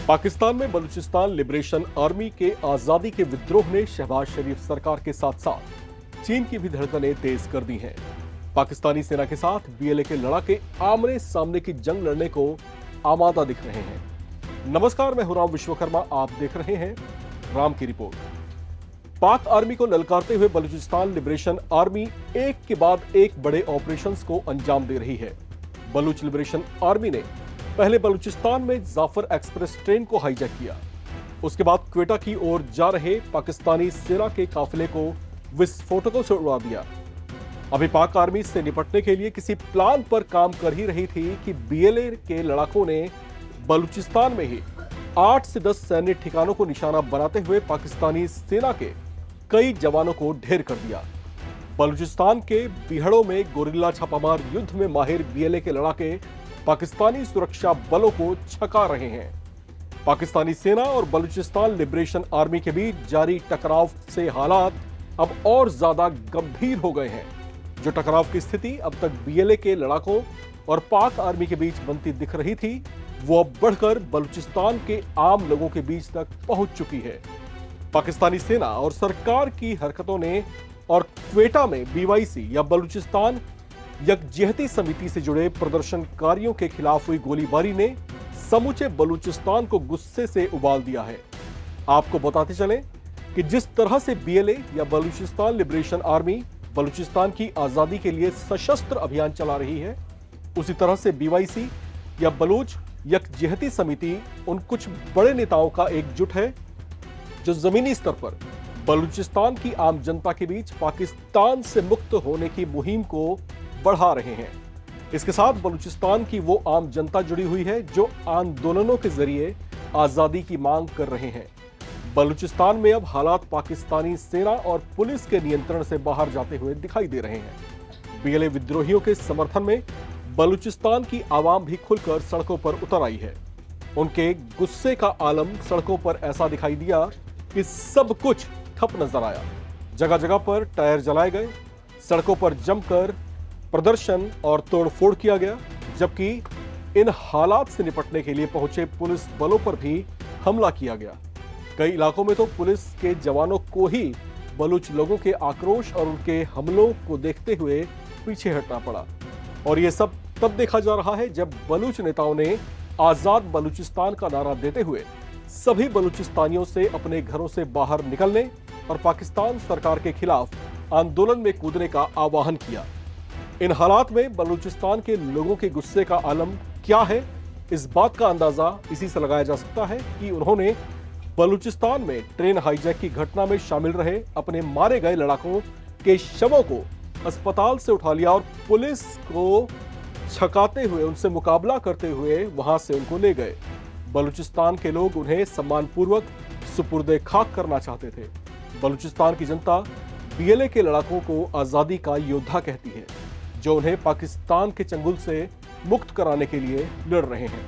पाकिस्तान में Balochistan liberation army के आजादी के विद्रोह ने शहबाज शरीफ सरकार के साथ साथ चीन की भी धड़कनें तेज कर दी हैं। पाकिस्तानी सेना के साथ बीएलए के लड़ाके आमने सामने की जंग लड़ने को आमादा दिख रहे हैं। नमस्कार, मैं हूं राम विश्वकर्मा, आप देख रहे हैं राम की रिपोर्ट। पाक आर्मी को ललकारते हुए बलूचिस्तान लिबरेशन आर्मी एक के बाद एक बड़े ऑपरेशंस को अंजाम दे रही है। बलूच लिबरेशन आर्मी ने पहले बलूचिस्तान में जाफर एक्सप्रेस ट्रेन को हाईजैक किया। उसके बाद क्वेटा की ओर जा रहे पाकिस्तानी सेना के काफिले को विस्फोटकों से उड़ा दिया। अभी पाक आर्मी से निपटने के लिए किसी प्लान पर काम कर ही रही थी कि बीएलए के लड़ाकों ने बलूचिस्तान में ही 8 से 10 सैन्य ठिकानों को निशाना बनाते हुए पाकिस्तानी सेना के कई जवानों को ढेर कर दिया। बलूचिस्तान के बिहड़ों में गोरिल्ला छापामार युद्ध में माहिर बीएलए के लड़ाके पाकिस्तानी सुरक्षा बलों को छका रहे हैं। पाकिस्तानी सेना और बलूचिस्तान लिबरेशन आर्मी के बीच जारी टकराव से हालात अब और ज्यादा गंभीर हो गए हैं। जो टकराव की स्थिति अब तक बीएलए के लड़ाकों और पाक आर्मी के बीच बनती दिख रही थी, वो अब बढ़कर बलूचिस्तान के आम लोगों के बीच तक पहुंच चुकी है। पाकिस्तानी सेना और सरकार की हरकतों ने और क्वेटा में बीवाईसी या बलूचिस्तान यकजहती समिति से जुड़े प्रदर्शनकारियों के खिलाफ हुई गोलीबारी ने समूचे बलूचिस्तान को गुस्से से उबाल दिया है। आपको बताते चलें कि जिस तरह से बीएलए या बलूचिस्तान लिबरेशन आर्मी बलूचिस्तान की आजादी के लिए सशस्त्र अभियान चला रही है, उसी तरह से बीवाईसी या बलूच यकजहती समिति उन कुछ बड़े नेताओं का एकजुट है जो जमीनी स्तर पर बलूचिस्तान की आम जनता के बीच पाकिस्तान से मुक्त होने की मुहिम को बढ़ा रहे हैं। इसके साथ बलूचिस्तान की वो आम जनता जुड़ी हुई है जो आंदोलनों के जरिए आजादी की मांग कर रहे हैं। बलूचिस्तान में अब हालात पाकिस्तानी सेना और पुलिस के नियंत्रण से बाहर जाते हुए दिखाई दे रहे हैं। बीएलए विद्रोहियों के समर्थन में बलूचिस्तान की आवाम भी खुलकर सड़कों पर उतर आई है। उनके गुस्से का आलम सड़कों पर ऐसा दिखाई दिया कि सब कुछ ठप नजर आया। जगह जगह पर टायर जलाए गए, सड़कों पर जमकर प्रदर्शन और तोड़फोड़ किया गया, जबकि इन हालात से निपटने के लिए पहुंचे पुलिस बलों पर भी हमला किया गया। कई इलाकों में तो पुलिस के जवानों को ही बलूच लोगों के आक्रोश और उनके हमलों को देखते हुए पीछे हटना पड़ा। और ये सब तब देखा जा रहा है जब बलूच नेताओं ने आजाद बलूचिस्तान का नारा देते हुए सभी बलूचिस्तानियों से अपने घरों से बाहर निकलने और पाकिस्तान सरकार के खिलाफ आंदोलन में कूदने का आह्वान किया। इन हालात में बलूचिस्तान के लोगों के गुस्से का आलम क्या है, इस बात का अंदाजा इसी से लगाया जा सकता है कि उन्होंने बलूचिस्तान में ट्रेन हाईजैक की घटना में शामिल रहे अपने मारे गए लड़ाकों के शवों को अस्पताल से उठा लिया और पुलिस को छकाते हुए उनसे मुकाबला करते हुए वहां से उनको ले गए। बलूचिस्तान के लोग उन्हें सम्मानपूर्वक सुपुर्दे खाक करना चाहते थे। बलूचिस्तान की जनता बीएलए के लड़ाकों को आजादी का योद्धा कहती है, जो उन्हें पाकिस्तान के चंगुल से मुक्त कराने के लिए लड़ रहे हैं।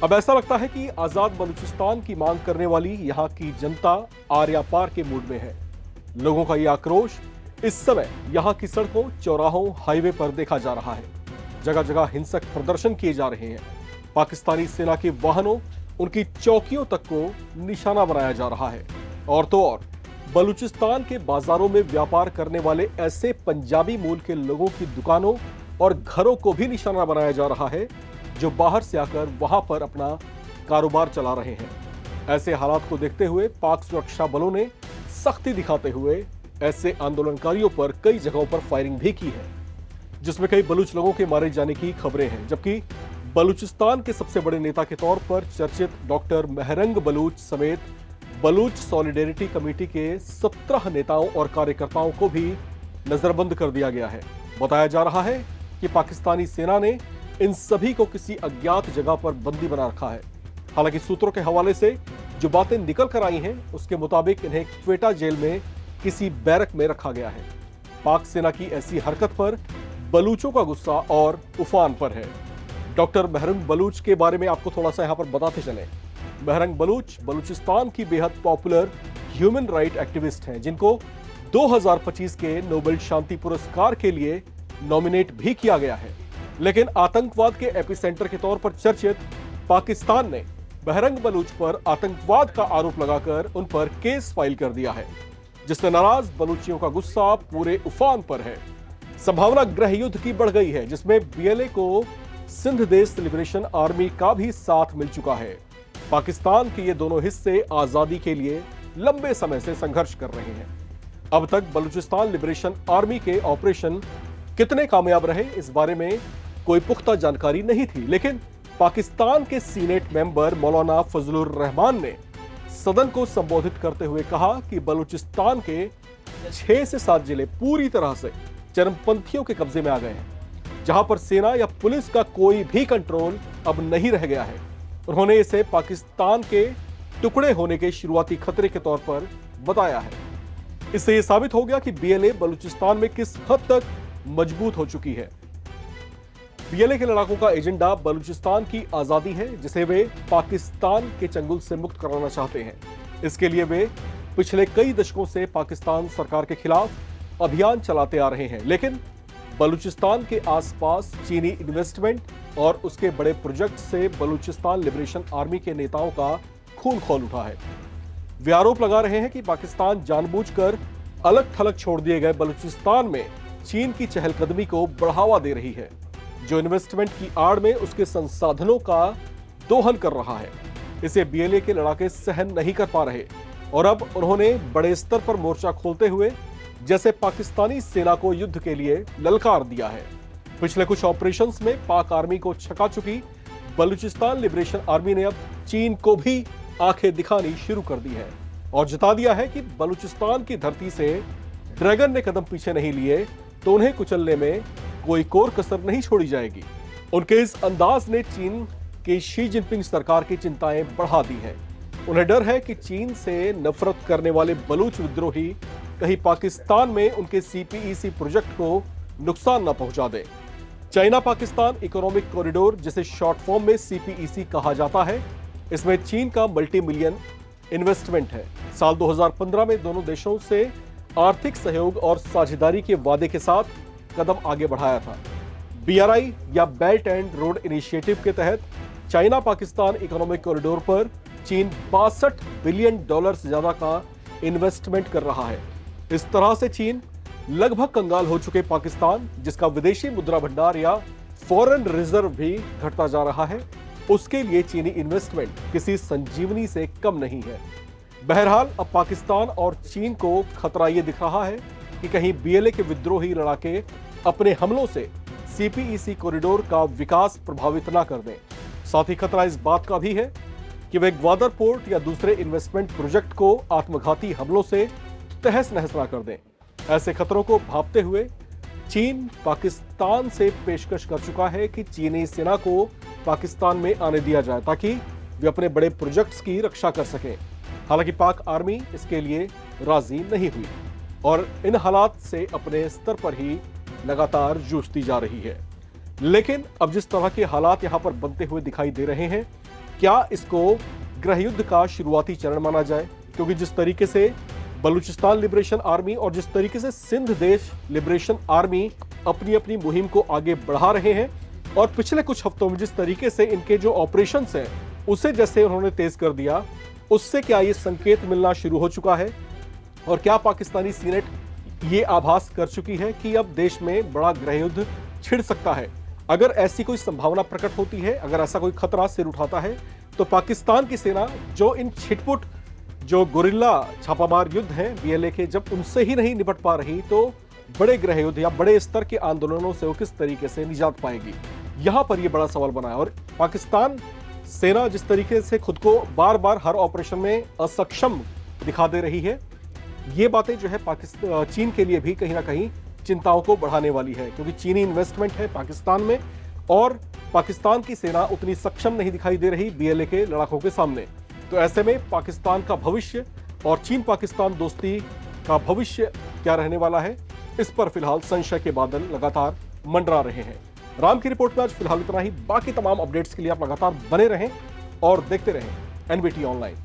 अब ऐसा लगता है कि आजाद बलूचिस्तान की मांग करने वाली यहां की जनता आर्या पार के मूड में है। लोगों का यह आक्रोश इस समय यहां की सड़कों, चौराहों, हाईवे पर देखा जा रहा है। जगह जगह हिंसक प्रदर्शन किए जा रहे हैं। पाकिस्तानी सेना के वाहनों, उनकी चौकियों तक को निशाना बनाया जा रहा है। और तो और बलूचिस्तान के बाजारों में व्यापार करने वाले ऐसे पंजाबी मूल के लोगों की दुकानों और घरों को भी निशाना बनाया जा रहा है जो बाहर से आकर वहां पर अपना कारोबार चला रहे हैं। ऐसे हालात को देखते हुए पाक सुरक्षा बलों ने सख्ती दिखाते हुए ऐसे आंदोलनकारियों पर कई जगहों पर फायरिंग भी की है, जिसमें कई बलूच लोगों के मारे जाने की खबरें हैं। जबकि बलूचिस्तान के सबसे बड़े नेता के तौर पर चर्चित डॉक्टर महरंग बलूच समेत बलूच सॉलिडेरिटी कमेटी के 17 नेताओं और कार्यकर्ताओं को भी नजरबंद कर दिया गया है। बताया जा रहा है कि पाकिस्तानी सेना ने इन सभी को किसी अज्ञात जगह पर बंदी बना रखा है। हालांकि सूत्रों के हवाले से जो बातें निकल कर आई हैं, उसके मुताबिक इन्हें क्वेटा जेल में किसी बैरक में रखा गया है। पाक सेना की ऐसी हरकत पर बलूचों का गुस्सा और उफान पर है। डॉक्टर महरंग बलूच के बारे में आपको थोड़ा सा यहां पर बताते चलें। महरंग बलूच बलूचिस्तान की बेहद पॉपुलर ह्यूमन राइट एक्टिविस्ट हैं, जिनको 2025 के नोबेल शांति पुरस्कार के लिए नॉमिनेट भी किया गया है। लेकिन आतंकवाद के एपिसेंटर के तौर पर चर्चित पाकिस्तान ने बहरंग बलूच पर आतंकवाद का आरोप लगाकर उन पर केस फाइल कर दिया है, जिससे नाराज बलूचियों का गुस्सा पूरे उफान पर है। संभावना गृह युद्ध की बढ़ गई है, जिसमें बीएलए को सिंध देश लिबरेशन आर्मी का भी साथ मिल चुका है। पाकिस्तान के ये दोनों हिस्से आजादी के लिए लंबे समय से संघर्ष कर रहे हैं। अब तक बलूचिस्तान लिबरेशन आर्मी के ऑपरेशन कितने कामयाब रहे, इस बारे में कोई पुख्ता जानकारी नहीं थी, लेकिन पाकिस्तान के सीनेट मेंबर मौलाना फजलुर रहमान ने सदन को संबोधित करते हुए कहा कि बलूचिस्तान के 6 से 7 जिले पूरी तरह से चरमपंथियों के कब्जे में आ गए हैं, जहां पर सेना या पुलिस का कोई भी कंट्रोल अब नहीं रह गया है। उन्होंने इसे पाकिस्तान के टुकड़े होने के शुरुआती खतरे के तौर पर बताया है। इससे यह साबित हो गया कि बीएलए बलूचिस्तान में किस हद तक मजबूत हो चुकी है। बीएलए के लड़ाकों का एजेंडा बलूचिस्तान की आजादी है, जिसे वे पाकिस्तान के चंगुल से मुक्त कराना चाहते हैं। इसके लिए वे पिछले कई दशकों से पाकिस्तान सरकार के खिलाफ अभियान चलाते आ रहे हैं, लेकिन बलूचिस्तान के आसपास चीनी इन्वेस्टमेंट और उसके बड़े प्रोजेक्ट से बलूचिस्तान लिबरेशन आर्मी के नेताओं का खून खौल उठा है। वे आरोप लगा रहे हैं कि पाकिस्तान जानबूझकर अलग थलग छोड़ दिए गए बलूचिस्तान में चीन की चहलकदमी को बढ़ावा दे रही है, जो इन्वेस्टमेंट की आड़ में उसके संसाधनों का दोहन कर रहा है। इसे बीएलए के लड़ाके सहन नहीं कर पा रहे और अब उन्होंने बड़े स्तर पर मोर्चा खोलते हुए जैसे पाकिस्तानी सेना को युद्ध के लिए ललकार दिया है। पिछले कुछ ऑपरेशंस में पाक आर्मी को छका चुकी बलूचिस्तान लिबरेशन आर्मी ने अब चीन को भी आंखें दिखानी शुरू कर दी है और जता दिया है कि बलूचिस्तान की धरती से ड्रैगन ने कदम पीछे नहीं लिए तो उन्हें कुचलने में कोई कोर कसर नहीं छोड़ी जाएगी। उनके इस अंदाज ने चीन की शी जिनपिंग सरकार की चिंताएं बढ़ा दी हैं। उन्हें डर है कि चीन से नफरत करने वाले बलूच विद्रोही कहीं पाकिस्तान में उनके सीपीईसी प्रोजेक्ट को नुकसान न पहुंचा दे। चाइना पाकिस्तान इकोनॉमिक कॉरिडोर, जिसे शॉर्ट फॉर्म में सीपीईसी कहा जाता है, इसमें चीन का मल्टी मिलियन इन्वेस्टमेंट है। साल 2015 में दोनों देशों से आर्थिक सहयोग और साझेदारी के वादे के साथ कदम आगे बढ़ाया था। बीआरआई या बेल्ट एंड रोड इनिशिएटिव के तहत चाइना पाकिस्तान इकोनॉमिक कॉरिडोर पर चीन $62 बिलियन से ज्यादा का इन्वेस्टमेंट कर रहा है। इस तरह से चीन लगभग कंगाल हो चुके पाकिस्तान, जिसका विदेशी मुद्रा भंडार या फॉरेन रिजर्व भी घटता जा रहा है, उसके लिए चीनी इन्वेस्टमेंट किसी संजीवनी से कम नहीं है। बहरहाल अब पाकिस्तान और चीन को खतरा यह दिख रहा है कि कहीं बीएलए के विद्रोही लड़ाके अपने हमलों से सीपीईसी कॉरिडोर का विकास प्रभावित ना कर दें। साथ ही खतरा इस बात का भी है कि वे ग्वादर पोर्ट या दूसरे इन्वेस्टमेंट प्रोजेक्ट को आत्मघाती हमलों से तहस नहस ना कर दें। ऐसे खतरों को भांपते हुए चीन पाकिस्तान से पेशकश कर चुका है कि चीनी सेना को पाकिस्तान में आने दिया जाए ताकि वे अपने बड़े प्रोजेक्ट्स की रक्षा कर सकें। हालांकि पाक आर्मी इसके लिए राजी नहीं हुई और इन हालात से अपने स्तर पर ही लगातार जूझती जा रही है। लेकिन अब जिस तरह के हालात यहां पर बनते हुए दिखाई दे रहे हैं, क्या इसको गृह युद्ध का शुरुआती चरण माना जाए? क्योंकि जिस तरीके से बलूचिस्तान लिबरेशन आर्मी और जिस तरीके से सिंध देश लिबरेशन आर्मी अपनी अपनी मुहिम को आगे बढ़ा रहे हैं और पिछले कुछ हफ्तों में जिस तरीके से इनके जो ऑपरेशंस हैं उसे जैसे उन्होंने तेज कर दिया, उससे क्या ये संकेत मिलना शुरू हो चुका है? और क्या पाकिस्तानी सीनेट ये आभास कर चुकी है कि अब देश में बड़ा गृह युद्ध छिड़ सकता है? अगर ऐसी कोई संभावना प्रकट होती है, अगर ऐसा कोई खतरा सिर उठाता है, तो पाकिस्तान की सेना जो इन छिटपुट जो गुरिल्ला छापामार युद्ध हैं बीएलए के, जब उनसे ही नहीं निपट पा रही, तो बड़े गृह युद्ध या बड़े स्तर के आंदोलनों से वो किस तरीके से निजात पाएगी? यहां पर यह बड़ा सवाल बना है। और पाकिस्तान सेना जिस तरीके से खुद को बार बार हर ऑपरेशन में असक्षम दिखा दे रही है, ये बातें जो है पाकिस्तान चीन के लिए भी कहीं ना कहीं चिंताओं को बढ़ाने वाली है, क्योंकि चीनी इन्वेस्टमेंट है पाकिस्तान में और पाकिस्तान की सेना उतनी सक्षम नहीं दिखाई दे रही बीएलए के लड़ाकों के सामने। तो ऐसे में पाकिस्तान का भविष्य और चीन पाकिस्तान दोस्ती का भविष्य क्या रहने वाला है, इस पर फिलहाल संशय के बादल लगातार मंडरा रहे हैं। राम की रिपोर्ट में आज फिलहाल इतना ही। बाकी तमाम अपडेट्स के लिए आप लगातार बने रहें और देखते रहें एनबीटी ऑनलाइन।